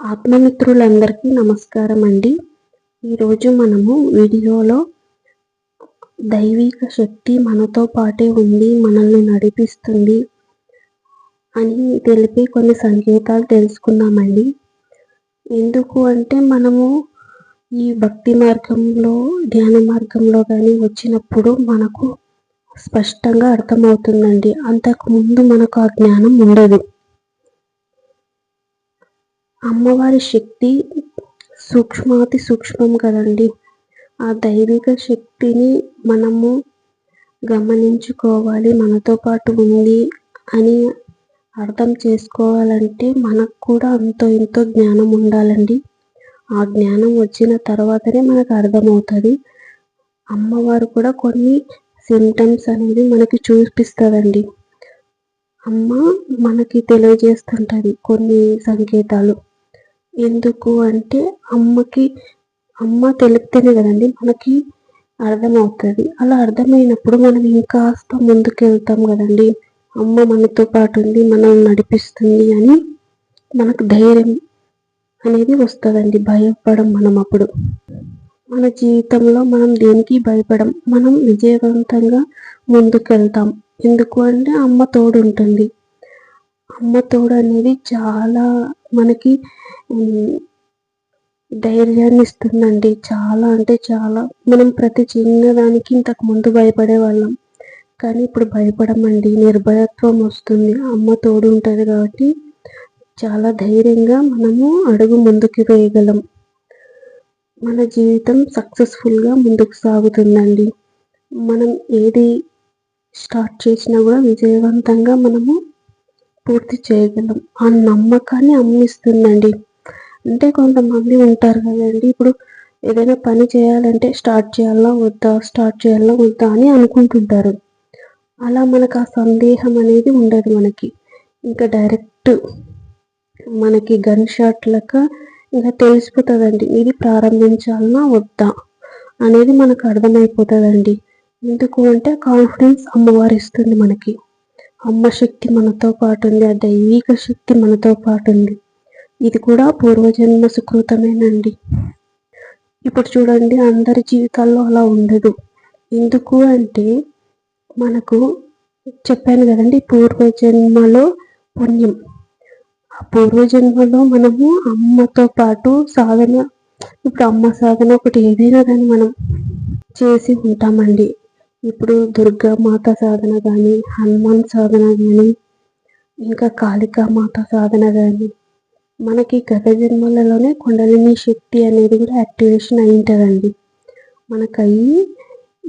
ఆత్మమిత్రులందరికీ నమస్కారం అండి. ఈరోజు మనము వీడియోలో దైవిక శక్తి మనతో పాటే ఉంది, మనల్ని నడిపిస్తుంది అని తెలిపే కొన్ని సంకేతాలు తెలుసుకుందామండి. ఎందుకు అంటే మనము ఈ భక్తి మార్గంలో, ధ్యాన మార్గంలో కానీ వచ్చినప్పుడు మనకు స్పష్టంగా అర్థమవుతుందండి. అంతకుముందు మనకు ఆ జ్ఞానం ఉండదు. అమ్మవారి శక్తి సూక్ష్మాతి సూక్ష్మం కదండి. ఆ దైవిక శక్తిని మనము గమనించుకోవాలి, మనతో పాటు ఉంది అని అర్థం చేసుకోవాలంటే మనకు కూడా అంతో ఇంతో జ్ఞానం ఉండాలండి. ఆ జ్ఞానం వచ్చిన తర్వాతనే మనకు అర్థమవుతుంది. అమ్మవారు కూడా కొన్ని సింటమ్స్ అనేది మనకి చూపిస్తుందండి. అమ్మ మనకి తెలియజేస్తుంటుంది కొన్ని సంకేతాలు. ఎందుకు అంటే అమ్మ తెలిపితేనే కదండి మనకి అర్థమవుతుంది. అలా అర్థమైనప్పుడు మనం ఇంకాస్త ముందుకు వెళ్తాం కదండి. అమ్మ మనతో పాటు ఉంది, మనల్ని నడిపిస్తుంది అని మనకు ధైర్యం అనేది వస్తుందండి. భయపడం మనం అప్పుడు. మన జీవితంలో మనం దేనికి భయపడం, మనం విజయవంతంగా ముందుకెళ్తాం. ఎందుకు అంటే అమ్మ తోడు ఉంటుంది. అమ్మ తోడు అనేది చాలా మనకి ధైర్యాన్ని ఇస్తుందండి. చాలా అంటే చాలా. మనం ప్రతి చిన్నదానికి ఇంతకు ముందు భయపడే వాళ్ళం, కానీ ఇప్పుడు భయపడమండి. నిర్భయత్వం వస్తుంది. అమ్మ తోడు ఉంటుంది కాబట్టి చాలా ధైర్యంగా మనము అడుగు ముందుకు వేయగలం. మన జీవితం సక్సెస్ఫుల్గా ముందుకు సాగుతుందండి. మనం ఏది స్టార్ట్ చేసినా కూడా విజయవంతంగా మనము పూర్తి చేయగలం. ఆ నమ్మకాన్ని అమ్మిస్తుందండి. అంటే కొంతమంది ఉంటారు కదండి, ఇప్పుడు ఏదైనా పని చేయాలంటే స్టార్ట్ చేయాలా వద్దా అని అనుకుంటుంటారు. అలా మనకు ఆ సందేహం అనేది ఉండదు. మనకి ఇంకా డైరెక్ట్ మనకి గన్ షాట్ లెక్క ఇంకా తెలిసిపోతుందండి, ఇది ప్రారంభించాలన్నా వద్దా అనేది మనకు అర్థమైపోతుందండి. ఎందుకు అంటే కాన్ఫిడెన్స్ అమ్మవారు ఇస్తుంది మనకి. అమ్మ శక్తి మనతో పాటు ఉంది, ఆ దైవిక శక్తి మనతో పాటు ఉంది. ఇది కూడా పూర్వజన్మ సుకృతమేనండి. ఇప్పుడు చూడండి, అందరి జీవితాల్లో అలా ఉండదు. ఎందుకు అంటే మనకు చెప్పాను కదండి, పూర్వజన్మలో పుణ్యం. ఆ పూర్వజన్మలో మనము అమ్మతో పాటు సాధన, ఇప్పుడు అమ్మ సాధన ఒకటి ఏదైనా కానీ మనం చేసి ఉంటామండి. ఇప్పుడు దుర్గా మాత సాధన కానీ, హనుమాన్ సాధన కానీ, ఇంకా కాళికా మాత సాధన కానీ, మనకి గత జన్మలలోనే కుండలిని శక్తి అనేది కూడా యాక్టివేషన్ అయి ఉంటుందండి. మనకయ్యి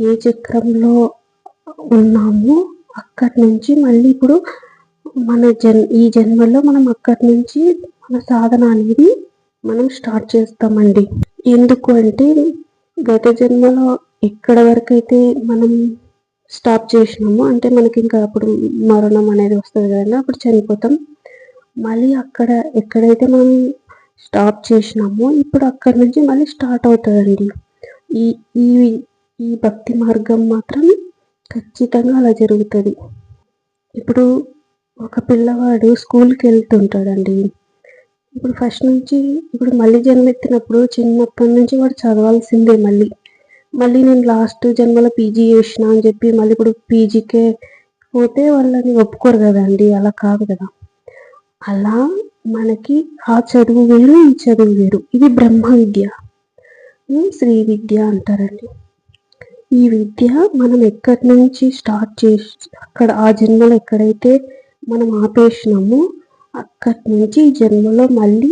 ఏ చక్రంలో ఉన్నామో అక్కడి నుంచి మళ్ళీ ఇప్పుడు ఈ జన్మలో మనం అక్కడి నుంచి మన సాధన అనేది మనం స్టార్ట్ చేస్తామండి. ఎందుకు అంటే గత జన్మలో ఎక్కడ వరకు అయితే మనం స్టాప్ చేసినామో, అంటే మనకి ఇంకా అప్పుడు మరణం అనేది వస్తుంది కదండి, అప్పుడు చనిపోతాం. మళ్ళీ ఎక్కడైతే మనం స్టాప్ చేసినామో ఇప్పుడు అక్కడి నుంచి మళ్ళీ స్టార్ట్ అవుతుందండి. ఈ ఈ ఈ భక్తి మార్గం మాత్రం ఖచ్చితంగా అలా జరుగుతుంది. ఇప్పుడు ఒక పిల్లవాడు స్కూల్కి వెళ్తుంటాడండి. ఇప్పుడు ఫస్ట్ నుంచి ఇప్పుడు మళ్ళీ జన్మెత్తినప్పుడు చిన్నప్పటి నుంచి వాడు చదవాల్సిందే. మళ్ళీ నేను లాస్ట్ జన్మలో పీజీ చేసిన అని చెప్పి మళ్ళీ ఇప్పుడు పీజీకే పోతే వాళ్ళని ఒప్పుకోరు కదండి. అలా కాదు కదా. అలా మనకి ఆ చదువు వేరు, ఈ చదువు వేరు. ఇది బ్రహ్మ విద్య, శ్రీ విద్య అంటారండి. ఈ విద్య మనం ఎక్కడి నుంచి స్టార్ట్ చేసి అక్కడ ఆ జన్మలో ఎక్కడైతే మనం ఆపేసినామో అక్కడి నుంచి ఈ జన్మలో మళ్ళీ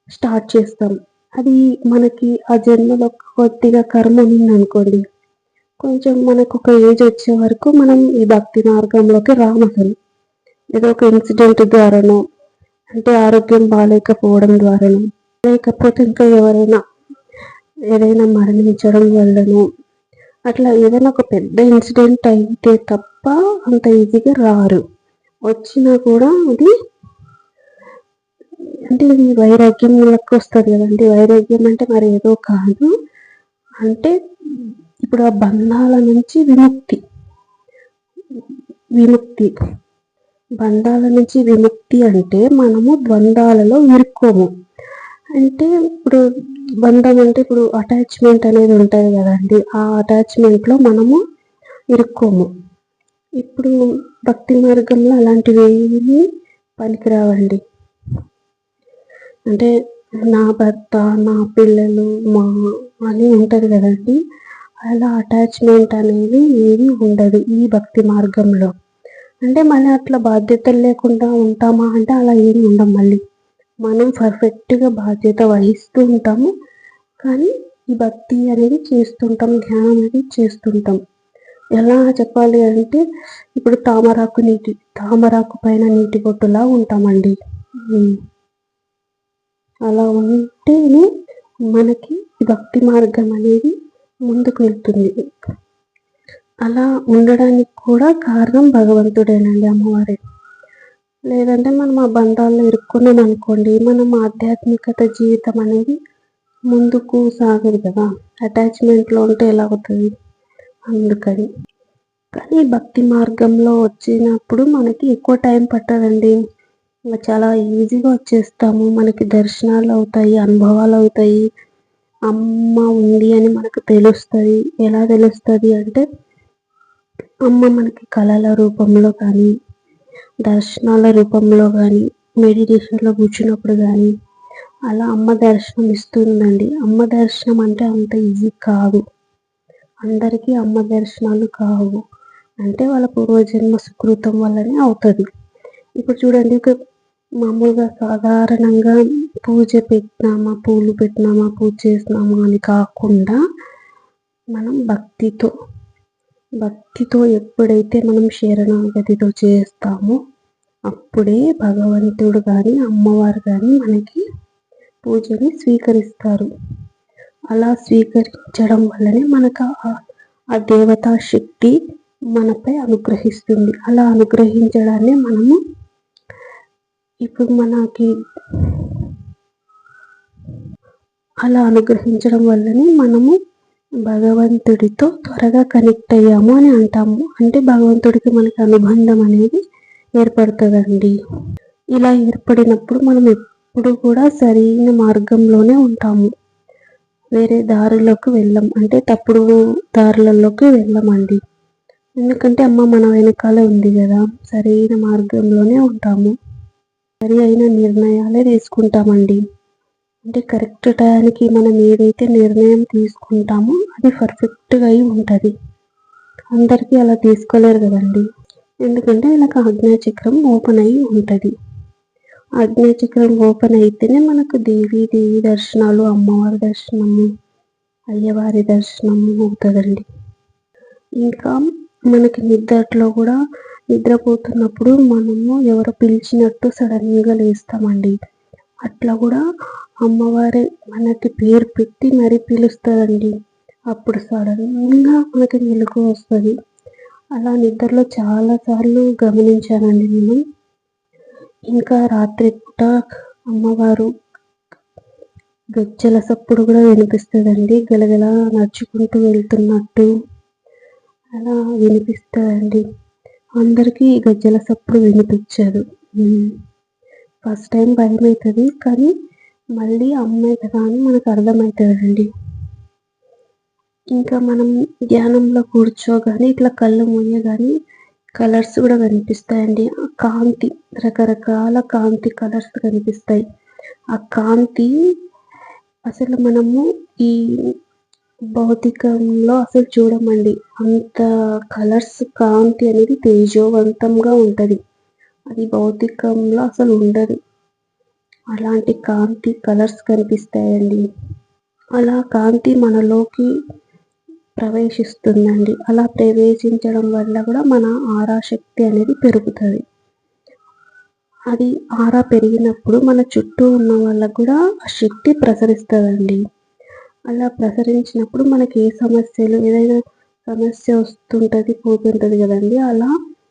స్టార్ట్ చేస్తాం. అది మనకి ఆ జన్మలో కొద్దిగా కర్మ ఉందనుకోండి, కొంచెం మనకు ఒక ఏజ్ వచ్చే వరకు మనం ఈ భక్తి మార్గంలోకి రామసలు. ఏదో ఒక ఇన్సిడెంట్ ద్వారానో, అంటే ఆరోగ్యం బాగాలేకపోవడం ద్వారానో, లేకపోతే ఇంకా ఏదైనా మరణించడం వల్లనో, అట్లా ఏదైనా ఒక పెద్ద ఇన్సిడెంట్ అయితే తప్ప అంత ఈజీగా రారు. వచ్చినా కూడా అది అంటే ఇది వైరాగ్యం లెక్క వస్తుంది కదండి. వైరాగ్యం అంటే మరి ఏదో కాదు, అంటే ఇప్పుడు ఆ బంధాల నుంచి విముక్తి. బంధాల నుంచి విముక్తి అంటే మనము ద్వంద్వాలలో ఇరుక్కోము. అంటే ఇప్పుడు బంధం అంటే ఇప్పుడు అటాచ్‌మెంట్ అనేది ఉంటది గదండీ! ఆ అటాచ్‌మెంట్‌లో మనము ఇరుక్కోము. ఇప్పుడు భక్తి మార్గంలో అలాంటివేమీ పనికిరావండి. అంటే నా భర్త, నా పిల్లలు, మా అని ఉంటది గదండీ! అలా అటాచ్‌మెంట్ అనేది ఏది ఉండదు ఈ భక్తి మార్గంలో. అంటే మళ్ళీ అట్లా బాధ్యతలు లేకుండా ఉంటామా అంటే అలా ఏమి ఉండం మళ్ళీ. మనం పర్ఫెక్ట్‌గా బాధ్యత వహిస్తూ ఉంటాము. కానీ ఈ భక్తి అనేది చేస్తుంటాం. ధ్యానం అనేది చేస్తుంటాం. ఎలా చెప్పాలి అంటే ఇప్పుడు తామరాకు పైన నీటి బొట్టులా ఉంటామండి. హ్మ్. అలా ఉంటేనే మనకి ఈ భక్తి మార్గం అనేది ముందుకు వెళ్తుంది. అలా ఉండడానికి కూడా కారణం భగవంతుడేనండి, అమ్మవారే. లేదంటే మనం ఆ బంధాల్లో ఇరుక్కున్నామనుకోండి, మనం ఆధ్యాత్మికత జీవితం అనేది ముందుకు సాగదు కదా! అటాచ్‌మెంట్‌లో ఉంటే ఎలా అవుతది? అందుకని. కానీ భక్తి మార్గంలో వచ్చినప్పుడు మనకి ఎక్కువ టైం పట్టదండి. చాలా ఈజీగా వచ్చేస్తాము. మనకి దర్శనాలవుతాయి, అనుభవాలవుతాయి. అమ్మ ఉంది అని మనకు తెలుస్తది. ఎలా తెలుస్తది అంటే, అమ్మ మనకి కళల రూపంలో కానీ, దర్శనాల రూపంలో గానీ, మెడిటేషన్‌లో కూర్చున్నప్పుడు గానీ, అలా అమ్మ దర్శనం ఇస్తుందండి. అమ్మ దర్శనం అంటే అంత ఈజీ కాదు. అందరికీ అమ్మ దర్శనాలు కావు. అంటే వాళ్ళ పూర్వజన్మ సుకృతం వల్లనే అవుతది. ఇప్పుడు చూడండి, మామూలుగా సాధారణంగా పూజ పెట్టినామా, పూలు పెట్టినామా, పూజ చేసినామా అని కాకుండా మనం భక్తితో ఎప్పుడైతే మనం శరణాగతితో చేస్తామో అప్పుడే భగవంతుడు గానీ, అమ్మవారు గానీ మనకి పూజని స్వీకరిస్తారు. అలా స్వీకరించడం వల్లనే మనకు ఆ దేవతా శక్తి మనపై అనుగ్రహిస్తుంది. అలా అనుగ్రహించడాన్ని మనము ఇప్పుడు మనకి అలా అనుగ్రహించడం వల్లనే మనము భగవంతుడితో త్వరగా కనెక్ట్ అయ్యాము అని అంటాము. అంటే భగవంతుడికి మనకి అనుబంధం అనేది ఏర్పడుతదండి. ఇలా ఏర్పడినప్పుడు మనం ఎప్పుడు కూడా సరైన మార్గంలోనే ఉంటాము. వేరే దారిలోకి వెళ్ళం. అంటే తప్పుడు దారులలోకి వెళ్ళమండి. ఎందుకంటే అమ్మ మన వెనకాలే ఉంది గదా! సరైన మార్గంలోనే ఉంటాము. సరి అయిన నిర్ణయాలే తీసుకుంటామండి. అంటే కరెక్ట్ టయానికి మనం ఏదైతే నిర్ణయం తీసుకుంటామో అది పర్ఫెక్ట్‌గా అయి ఉంటది. అందరికీ అలా తీసుకోలేరు గదండీ! ఎందుకంటే వీళ్ళకి ఆజ్ఞాచక్రం ఓపెన్ అయ్యి ఉంటది. ఆజ్ఞాచక్రం ఓపెన్ అయితేనే మనకు దేవి దర్శనాలు, అమ్మవారి దర్శనము, అయ్యవారి దర్శనము అవుతదండి. ఇంకా మనకి నిద్దట్లో గూడా నిద్రపోతున్నప్పుడు మనము ఎవరో పిలిచినట్టు సడన్‌గా లేస్తామండి. అట్లా గూడా అమ్మవారే మనకి పేరు పెట్టి మరీ పిలుస్తదండి. అప్పుడు సడన్‌గా మనకి మెలుకువ వస్తది. అలా నిద్రలో చాలా సార్లు గమనించానండి నేను. ఇంకా రాత్రి పూట అమ్మవారు గజ్జెల సప్పుడు గూడా వినిపిస్తదండి. గలగలా నడుచుకుంటూ వెళ్తున్నట్టు అలా వినిపిస్తదండి. అందరికీ గజ్జెల సప్పుడు వినిపిచ్చదు. First time భయమైతది. కానీ మళ్ళీ అమ్మే కదా అని మనకు అర్థమైతదండి. ఇంకా మనం ధ్యానంలో కూర్చోగానే ఇట్లా కళ్ళు మూయగానే కలర్స్ గూడా కనిపిస్తాయండి. ఆ కాంతి, రకరకాల కాంతి కలర్స్ కనిపిస్తాయి. ఆ కాంతి అసలు మనము ఈ భౌతికంలో అసలు చూడమండి. అంత కలర్స్ కాంతి అనేది తేజోవంతంగా ఉంటది. అది భౌతికంలో అసలు ఉండదు. అలాంటి కాంతి కలర్స్ కనిపిస్తాయండి. అలా కాంతి మనలోకి ప్రవేశిస్తుందండి. అలా ప్రవేశించడం వల్ల గూడా మన ఆరా శక్తి అనేది పెరుగుతది. అది ఆరా పెరిగినప్పుడు మన చుట్టూ ఉన్న వాళ్ళకి గూడా ఆ శక్తి ప్రసరిస్తదండి. అలా ప్రసరించినప్పుడు మనకి ఏదైనా సమస్య వస్తుంటది, పోతుంటది గదండీ! అలా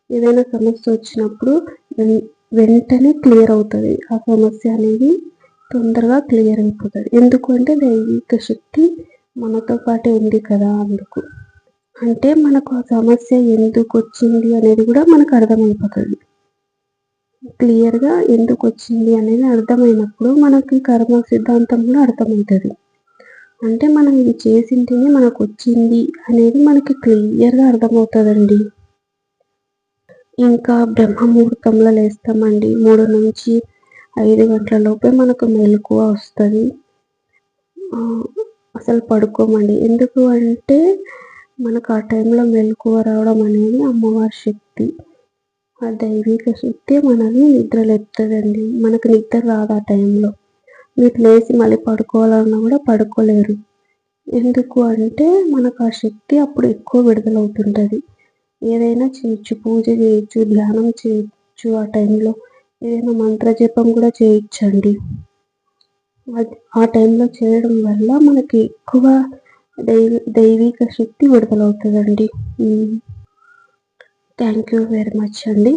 ఏదైనా సమస్య వచ్చినప్పుడు వెంటనే క్లియర్ అవుతది. ఆ సమస్య అనేది తొందరగా క్లియర్ అయిపోతది. ఎందుకు అంటే దైవిక శక్తి మనతో పాటే ఉంది కదా! అందుకు. అంటే మనకు ఆ సమస్య ఎందుకొచ్చింది అనేది గూడా మనకు అర్థమైపోతది. క్లియర్‌గా ఎందుకొచ్చింది అనేది అర్థమైనప్పుడు మనకి కర్మ సిద్ధాంతం కూడా అర్థమవుతది. అంటే మనం ఇది చేసింటేనే మనకొచ్చింది అనేది మనకి క్లియర్‌గా అర్థమవుతదండి. ఇంకా బ్రహ్మ ముహూర్తంలో లేస్తామండి. 3-5 గంటల లోపే మనకు మెలకువ వస్తది. అసలు పడుకోమండి. ఎందుకు అంటే మనకు ఆ టైంలో మెలకువ రావడం అనేది అమ్మవారి శక్తి. ఆ దైవిక శక్తి మనల్ని నిద్రలేపుతదండి. మనకు నిద్ర రాదు ఆ టైంలో. మీరు లేసి మళ్ళీ పడుకోవాలన్నా కూడా పడుకోలేరు. ఎందుకు అంటే మనకు ఆ శక్తి అప్పుడు ఎక్కువ విడుదలవుతుంటది. ఏదైనా చేయొచ్చు. పూజ చేయొచ్చు, ధ్యానం చేయొచ్చు ఆ టైంలో. ఏదైనా మంత్ర జపం కూడా చేయొచ్చండి. ఆ టైంలో చేయడం వల్ల మనకి ఎక్కువ దైవిక శక్తి విడుదలవుతదండి. థ్యాంక్ యూ వెరీ మచ్ అండి.